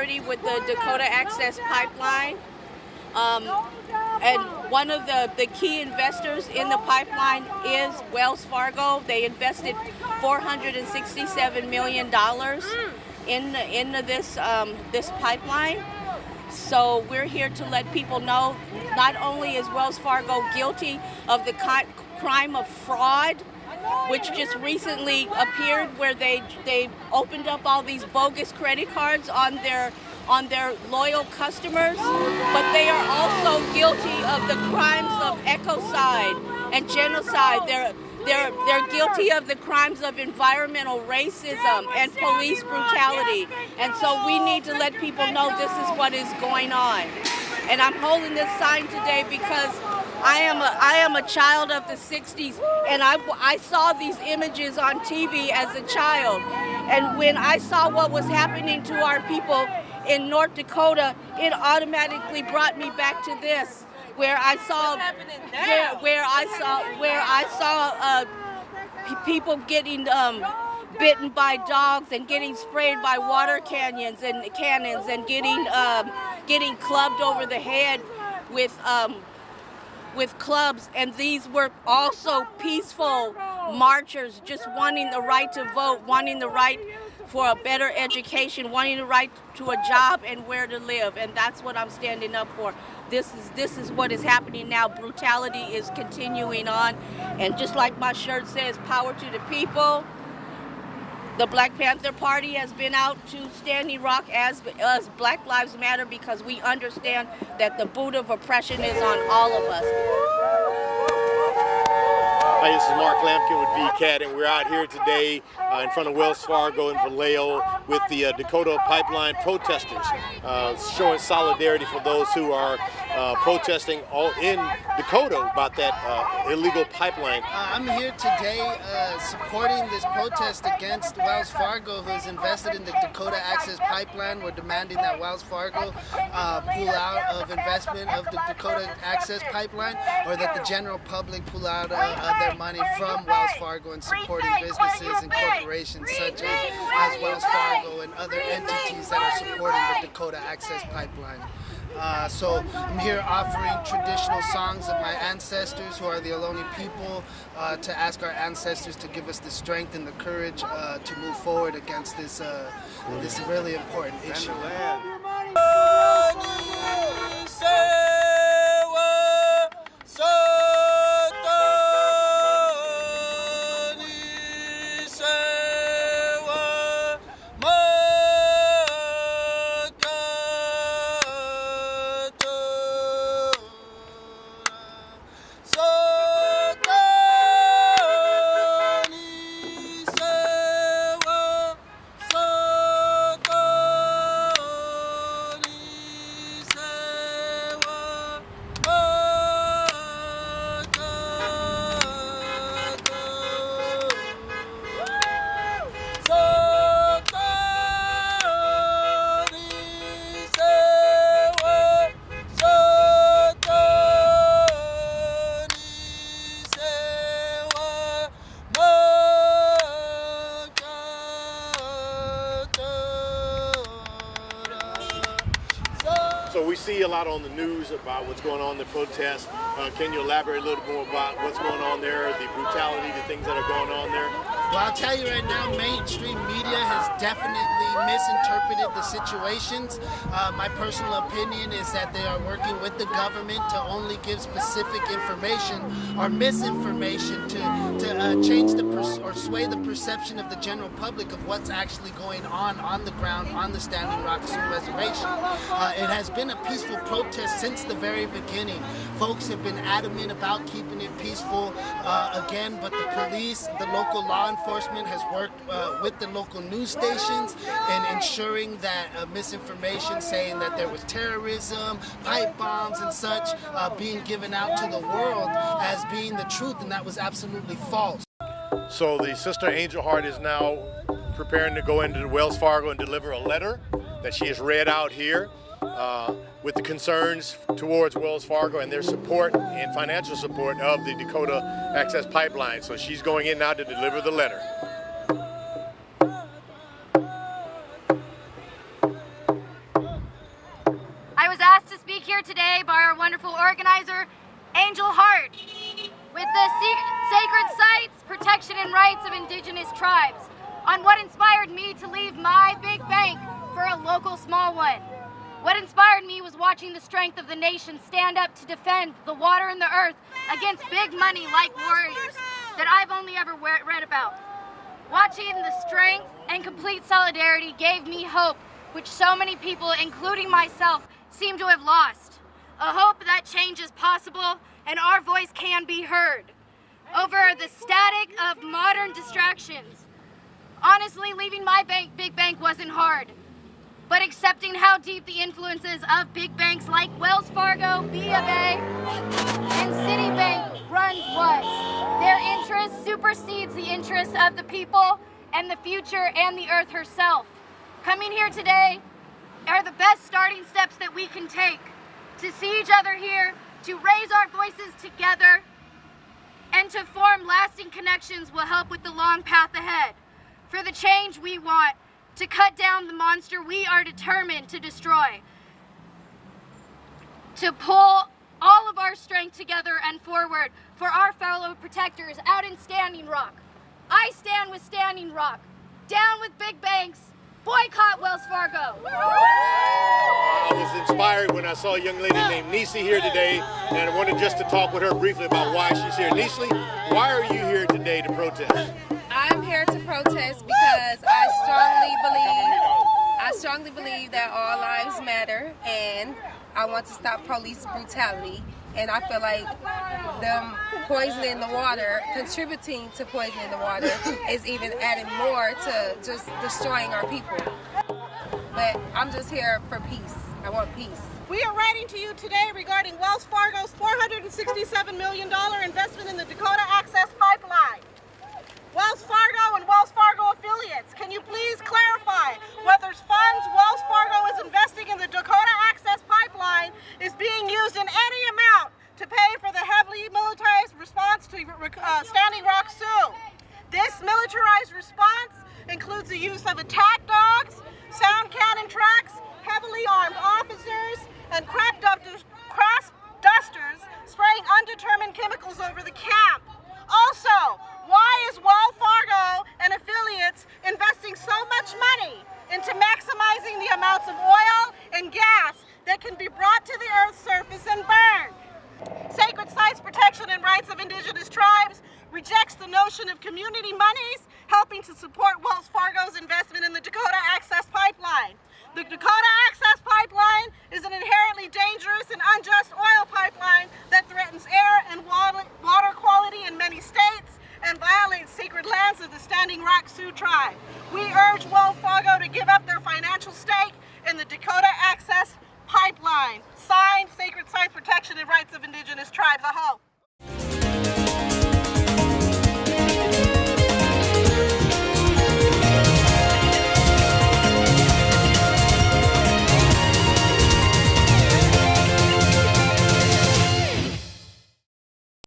solidarity with the Dakota Access Pipeline. And one of the key investors in the pipeline is Wells Fargo. They invested $467 million in this pipeline. So we're here to let people know not only is Wells Fargo guilty of the crime of fraud, which just recently appeared, where they opened up all these bogus credit cards on their loyal customers, but they are also guilty of the crimes of ecocide and genocide. They're guilty of the crimes of environmental racism and police brutality. And so we need to let people know this is what is going on. And I'm holding this sign today because I am a child of the 60s, and I saw these images on TV as a child. And when I saw what was happening to our people in North Dakota, it automatically brought me back to this, where I saw people getting bitten by dogs and getting sprayed by water cannons and getting clubbed over the head with clubs. And these were also peaceful marchers, just wanting the right to vote, wanting the right for a better education, wanting the right to a job and where to live. And that's what I'm standing up for. This is what is happening now. Brutality is continuing on. And just like my shirt says, power to the people, the Black Panther Party has been out to Standing Rock as Black Lives Matter, because we understand that the boot of oppression is on all of us. Hi, this is Mark Lampkin with VCAT, and we're out here today in front of Wells Fargo in Vallejo with the Dakota Pipeline protesters, showing solidarity for those who are protesting all in Dakota about that illegal pipeline. I'm here today supporting this protest against Wells Fargo, who has invested in the Dakota Access Pipeline. We're demanding that Wells Fargo pull out of investment of the Dakota Access Pipeline, or that the general public pull out their money from Wells Fargo, and supporting businesses and corporations such as Wells Fargo and other entities that are supporting the Dakota Access Pipeline. So I'm here offering traditional songs of my ancestors, who are the Ohlone people, to ask our ancestors to give us the strength and the courage to move forward against this really important issue. So we see a lot on the news about what's going on in the protests. Can you elaborate a little more about what's going on there, the brutality, the things that are going on there? Well, I'll tell you right now, mainstream media has definitely misinterpreted the situations. My personal opinion is that they are working with the government to only give specific information or misinformation to change or sway the perception of the general public of what's actually going on the ground on the Standing Rock Sioux Reservation. It has been a peaceful protest since the very beginning. Folks have been adamant about keeping it peaceful again, but the police, the local law enforcement has worked with the local news stations in ensuring that misinformation saying that there was terrorism, pipe bombs and such being given out to the world as being the truth, and that was absolutely false. So the Sister Angel Heart is now preparing to go into Wells Fargo and deliver a letter that she has read out here with the concerns towards Wells Fargo and their support and financial support of the Dakota Access Pipeline. So she's going in now to deliver the letter. I was asked to speak here today by our wonderful organizer, Angel Hart, with the Sacred Sites, Protection and Rights of Indigenous Tribes, on what inspired me to leave my big bank for a local small one. What inspired me was watching the strength of the nation stand up to defend the water and the earth against big money like warriors that I've only ever read about. Watching the strength and complete solidarity gave me hope, which so many people, including myself, seem to have lost. A hope that change is possible and our voice can be heard over the static of modern distractions. Honestly, leaving my big bank wasn't hard, but accepting how deep the influences of big banks like Wells Fargo, B of A, and Citibank runs was. Their interest supersedes the interests of the people and the future and the earth herself. Coming here today are the best starting steps that we can take to see each other here, to raise our voices together, and to form lasting connections will help with the long path ahead. For the change we want, to cut down the monster we are determined to destroy, to pull all of our strength together and forward for our fellow protectors out in Standing Rock. I stand with Standing Rock. Down with big banks. Boycott Wells Fargo. I was inspired when I saw a young lady named Nisi here today, and I wanted just to talk with her briefly about why she's here. Nisi, why are you here today to protest? I'm here to protest because I strongly believe that all lives matter, and I want to stop police brutality. And I feel like them poisoning the water, contributing to poisoning the water, is even adding more to just destroying our people. But I'm just here for peace. I want peace. We are writing to you today regarding Wells Fargo's $467 million investment in the Dakota Access Pipeline. Wells Fargo and Wells Fargo affiliates, can you please clarify whether funds Wells Fargo is investing in the Dakota Access Pipeline is being used in any amount to pay for the heavily militarized response to Standing Rock Sioux? This militarized response includes the use of attack dogs, sound cannon tracks, heavily armed officers, and crop dusters spraying undetermined chemicals over the camp. Also, why is Wells Fargo and affiliates investing so much money into maximizing the amounts of oil and gas that can be brought to the Earth's surface and burned? Sacred Sites, Protection and Rights of Indigenous Tribes rejects the notion of community monies helping to support Wells Fargo's investment in the Dakota Access Pipeline. The Dakota Access Pipeline is an inherently dangerous and unjust oil pipeline that threatens air and water quality in many states and violates sacred lands of the Standing Rock Sioux tribe. We urge Wells Fargo to give up their financial stake in the Dakota Access Pipeline. Signed, Sacred Site Protection and Rights of Indigenous Tribes. Aho.